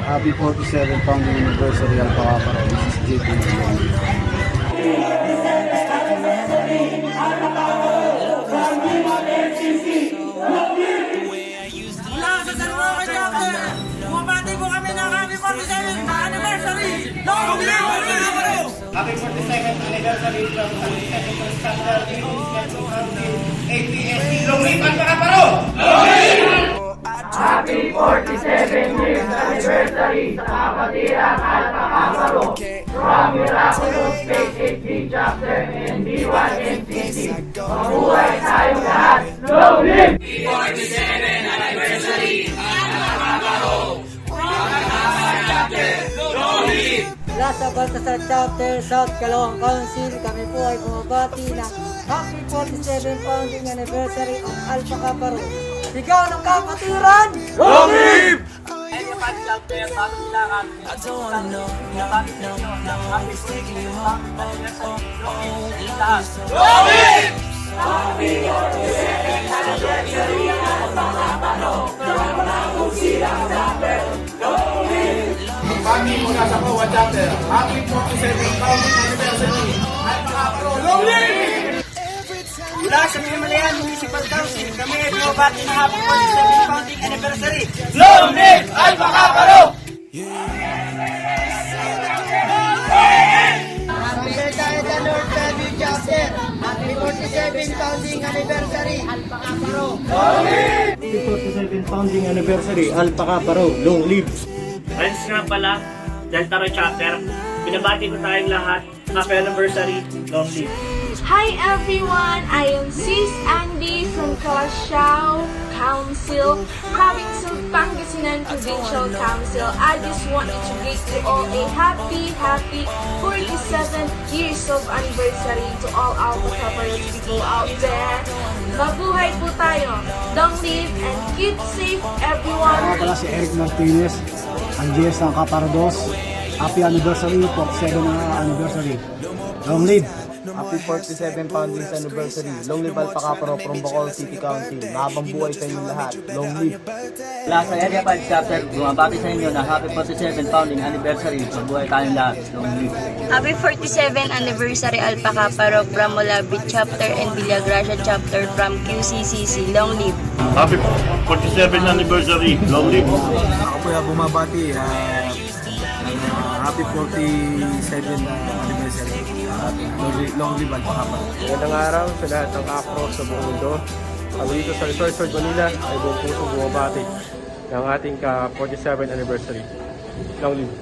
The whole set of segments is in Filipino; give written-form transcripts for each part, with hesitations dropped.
Happy 47 founding anniversary Alpha Kappa. This is JP. Mula sa San Roque Chapter, bumabati po kami ng Happy 47th Anniversary! Long live Alpha Kappa! Happy 42nd anniversary from San Chapter APSC Long Live Alpha Kappa! Happy 47th years anniversary sa Kapatirang Alpha Kappa from Miraculous Faith HD Chapter and B1 NCC. Mabuhay tayong lahat! Long live! Mula sa Baltasar Chapter, South Caloocan Council, kami po ay bumabati ng Happy 47 Founding Anniversary of Alpha Kappa Rho. Sigaw ng kapatiran! Long live! Kami mula sa Kawa Chapter, Happy 47th founding anniversary Alpha Kappa! Long Live! Mula sa Himalayan Municipal Council, kami ay bumabati ng Happy 47th Founding Anniversary! Long Live Alpha Kappa! Happy birthday to North Fairview Chapter! Happy 47 Founding Anniversary Alpha Kappa Rho! Happy 47 founding anniversary Alpha Kappa. Long live! Friends nga pala, Delta Rho Chapter, binabati ko tayong lahat. Happy anniversary, long live. Hi everyone, I am Sis Andy from Calasiao Council, Province of Pangasinan Provincial Council. I just wanted to wish you all a happy 47 years of anniversary to all our Kapparos people out there. Mabuhay po tayo, long live and keep safe everyone. Ako pala si Eric Martinez, ang GS ng Kaparados. Happy anniversary, 47 na anniversary. Long live! Happy 47 founding anniversary. Long live Alpha Kappa from Bacolod City County. Mahabang buhay sa inyong lahat. Long live. Mula sa Area 5 Chapter, bumabati sa inyo na Happy 47 Founding Anniversary. Mabuhay tayong lahat. Long live. Happy 47th Anniversary Alpha Kappa Rho from Molabit Chapter and Villagracia Chapter from QCCC. Long live. Happy 47 anniversary, long live. Ako po yung bumabati. Happy 47 anniversary. Long live Alpha Kappa. Magandang araw sa lahat ng Afro sa buong mundo. Kami dito sa Resort Manila ay buong puso bumabati ng ating 47 anniversary. Long live.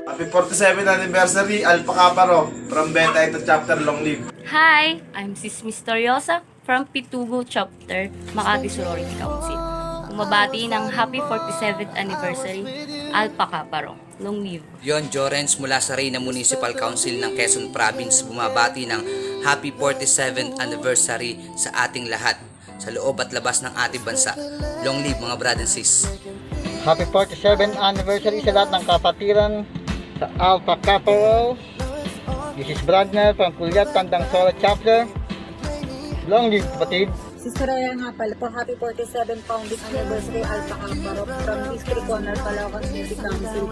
Happy 47th anniversary Alpha Kappa from Beta Ito Chapter. Long Live! Hi, I'm Sis Misteriosa from Pitugo Chapter, Makati Sorority Council. Bumabati ng Happy 47th Anniversary Alpha Kappa Rho. Long live. Yon Jorens mula sa Reyna Municipal Council ng Quezon Province bumabati ng Happy 47th Anniversary sa ating lahat sa loob at labas ng ating bansa. Long live mga brad and sis. Happy 47th Anniversary sa lahat ng kapatiran sa Alpha Kappa Rho. This is Bragner from Kulyat Tandang Sora Chapter. Long live kapatid! Sister Raya nga pala po, Happy 47 Founding Anniversary Alpha Kappa Rho from District Corner, Caloocan City Council.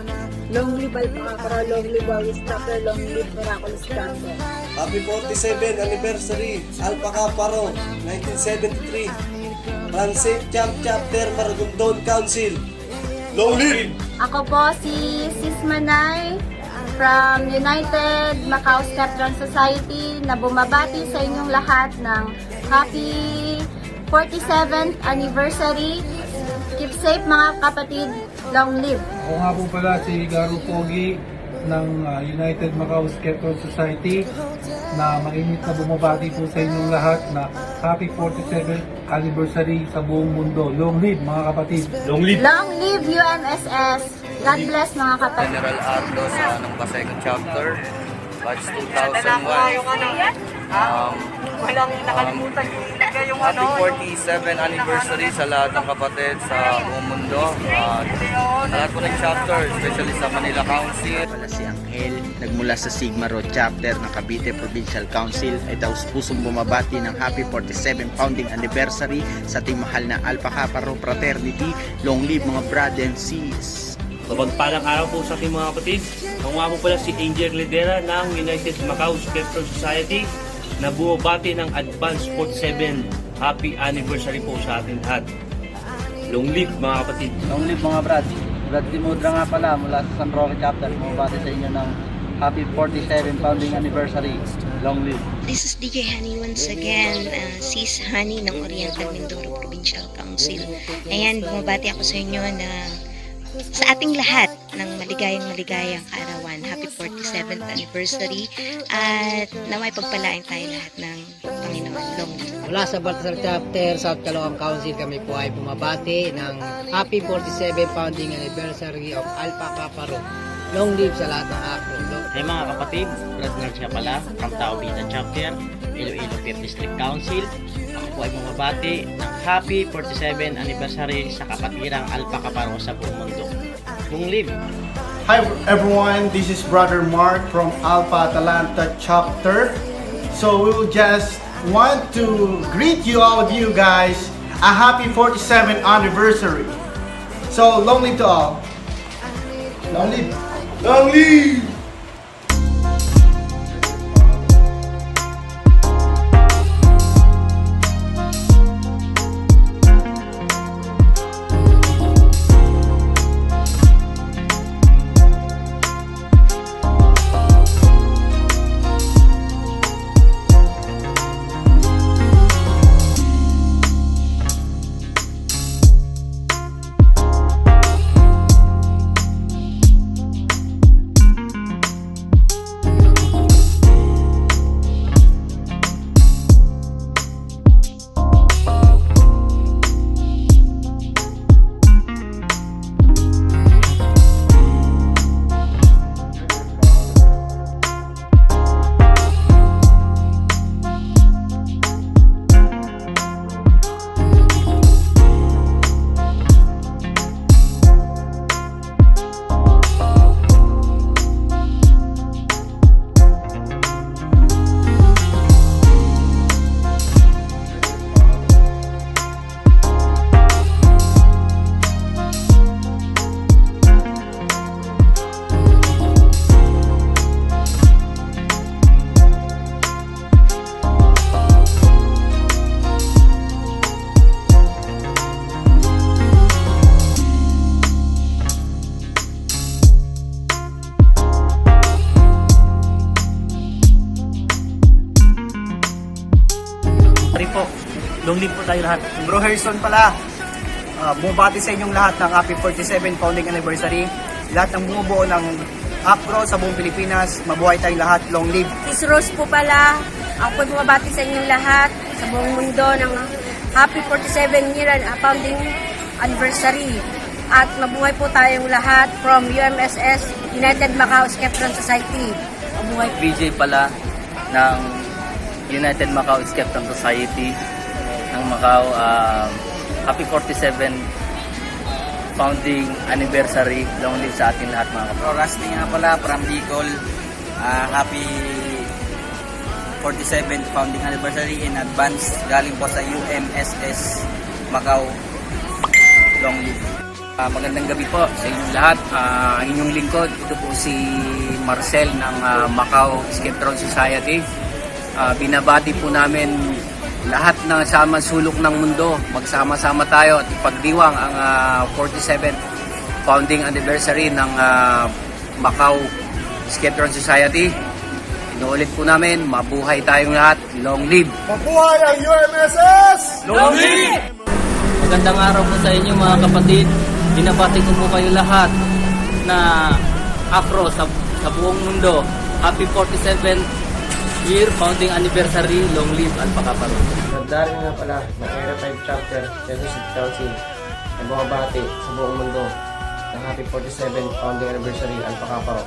Long live Alpha Kappa Rho, long live Wawis Chapter, long live Miraculous Chapter. Happy 47th anniversary Alpha Kappa 1973 from St. Chapter Maragondon Council. Long live! Ako po si Sis Manay from United Macau Stepdrone Society na bumabati sa inyong lahat ng Happy 47th Anniversary. Keep safe mga kapatid. Long live! Ako nga po pala si Garo Pogi ng United Macau Stepdrone Society na mainit na bumabati po sa inyong lahat na Happy 47th Anniversary sa buong mundo. Long live mga kapatid! Long live. Long live UMSS! God bless mga kapatid. General Arlo sa ng Pasaycon Chapter, batch 2001. Walang nakalimutan yung yung Happy 47 anniversary sa lahat ng kapatid sa buong mundo. Sa lahat po ng chapter, especially sa Manila Council. Pala si Angel, nagmula sa Sigma Rho Chapter ng Cavite Provincial Council ay taos pusong bumabati ng Happy 47 Founding Anniversary sa ating mahal na Alpha Kappa Rho Fraternity. Long live mga brad and sis! Mapagpalang araw po sa ating mga kapatid. Ako nga po pala si Angel Lidera ng United Macau Skeptron Society na bumabati ng Advance 47 Happy Anniversary po sa ating lahat. Long live mga kapatid! Long live mga Brad. Brad Dimodra nga pala mula sa San Roque Chapter. Bumabati sa inyo ng Happy 47 Founding Anniversary. Long live. This is DJ Honey once again, Sis Honey ng Oriental Mindoro Provincial Council. Ayan, bumabati ako sa inyo na sa ating lahat ng maligayang kaarawan. Happy 47th anniversary at naway pagpalain tayo lahat ng Panginoon. Long live. Mula sa Baltasar Chapter, South Caloocan Council, kami po ay bumabati ng Happy 47 Founding Anniversary of Alpha Kappa Rho. Long live sa lahat ng Acro. Hey mga kapatid, Brad Nerds nga pala from Taobita Chapter, Iloilo 5th District Council. Ako po ay bumabati ng Happy 47 Anniversary sa kapatirang Alpha Kappa Rho sa buong mundo. Long live! Hi everyone, this is Brother Mark from Alpha Atalanta Chapter. So we will just want to greet you, all of you guys, a happy 47th anniversary. So long live to all. Long live. Long live. Po, long live po tayo lahat. Bro Harrison pala, bumabati sa inyong lahat ng Happy 47 Founding Anniversary. Lahat ng bumubuo ng APRO sa buong Pilipinas, mabuhay tayong lahat, long live. Sis Rose po pala, ako po bumabati sa inyong lahat sa buong mundo ng Happy 47 year Founding Anniversary. At mabuhay po tayong lahat from UMSS, United Macau Skeptron Society. Mabuhay po. VJ pala ng United Macau Skeptron Society ng Macau. Happy 47 Founding Anniversary. Long live sa ating lahat mga kapatid. Rusty nga pala from Bicol. Happy 47th Founding Anniversary in advance. Galing po sa UMSS Macau. Long live. Magandang gabi po sa inyong lahat. Ang inyong lingkod, ito po si Marcel ng Macau Skeptron Society. Binabati po namin lahat ng sama sulok ng mundo. Magsama-sama tayo at ipagdiwang ang 47th Founding Anniversary ng Macau Skeptron Society. Inuulit po namin, mabuhay tayong lahat. Long live! Mabuhay ang UMSS! Long live! Magandang araw po sa inyo mga kapatid. Binabati ko po kayo lahat na APRO sa buong mundo. Happy 47th year Founding Anniversary. Long live Alpha Kappa Rho. Nagdaring nga pala ng Era 5 Chapter, Quezon City Council, na bumabati sa buong mundo ng Happy 47 Founding Anniversary Alpha Kappa Rho.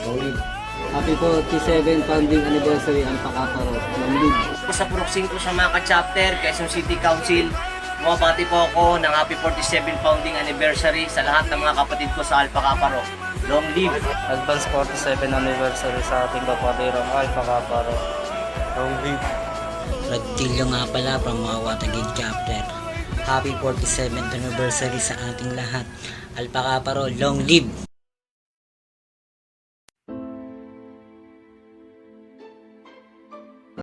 Long live. Happy 47 Founding Anniversary Alpha Kappa Rho. Long live. Sa Purok 5 sa Maka Chapter, Quezon City Council, bumabati po ako ng Happy 47 Founding Anniversary sa lahat ng mga kapatid ko sa Alpha Kappa Rho. Long live! Advance 47 Anniversary sa ating kapatirang Alpha Kappa Rho. Long live! Radtilyo nga pala from Mawatagig Chapter. happy 47th anniversary sa ating lahat. Alpha Kappa Ro, long live!